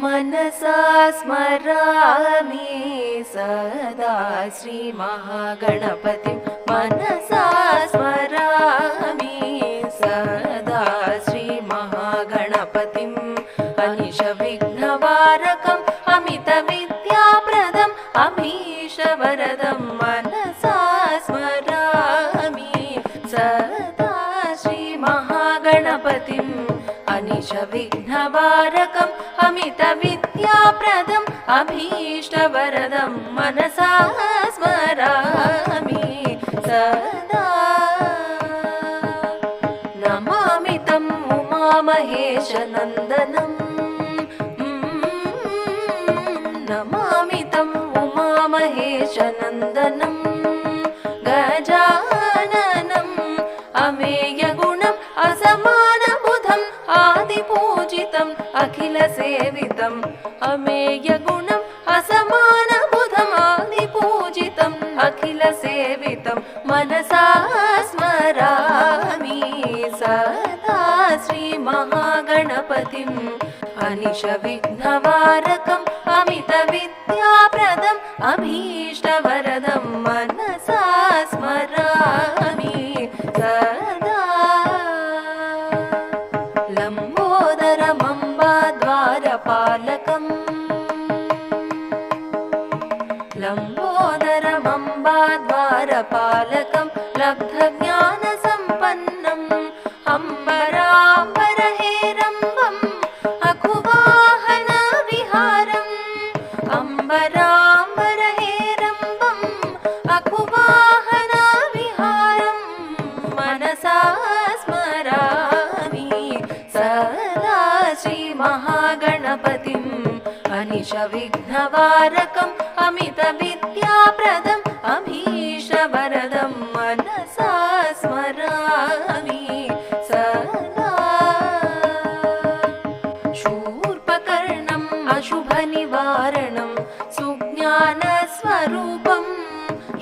मनसा स्मरामि सदा श्रीमहागणपतिं मनसा स्मरामि सदा श्रीमहागणपतिम् अनिशविघ्नवारकम् अमितविद्याप्रदम् अमीशवरदं मनसा स्मरामि सदा श्रीमहागणपतिम् अनिशविघ्नवारकम् अमितविद्याप्रदम् अभीष्टवरदं मनसा स्मरामि सदा। नमामि तं उमामहेशनन्दनं नमामि तं उमामहेशनन्दनं गजाननम् अमेयगुणम् असमानबुधम् आदिपूजितम् अखिलसेवितम् अमेयगुणम् असमानबुधम् आदिपूजितम् अखिलसेवितम् मनसा स्मरामि सदा श्रीमहागणपतिम् अनिशविघ्नवारकम् अमितविद्याप्रदम् अभीष्टवरदं मनसा स्मरामि सदा। लम्बोदरमम्बाद्वारपालकम् लम्बोदरमम्बाद्वारपालकं लब्धज्ञानसम्पन्नम् अम्बराम्बरहेरम्बम् अकुवाहनविहारम् अम्बराम्बरहेरम्बम् अकुवाहनविहारम् मनसा स्मरामि सदा श्रीमहागणपतिम् अनिशविघ्नवारकम् अमितविद्याप्रदम् अभीष्टवरदं मनसा स्मरामि सदा। शूर्पकर्णम् अशुभनिवारणं सुज्ञानस्वरूपम्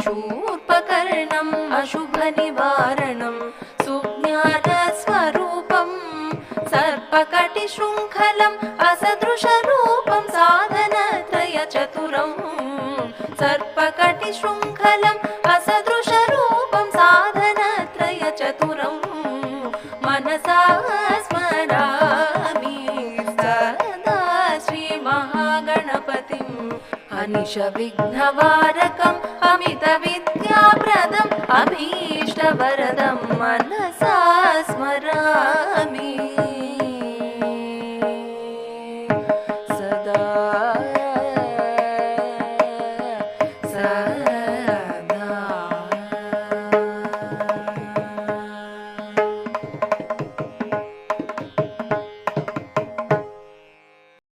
शूर्पकर्णम् अशुभनिवारणं सुज्ञानस्वरूपम् सर्पकटिशृङ्खलम् असदृशरूपं साधनत्रयचतुरम् सर्पकटिशृङ्खलम् असदृशरूपं साधनत्रयचतुरम् मनसा स्मरामि सदा श्रीमहागणपतिम् अनिशविघ्नवारकम् अमितविद्याप्रदम् अभीष्टवरदं मनसा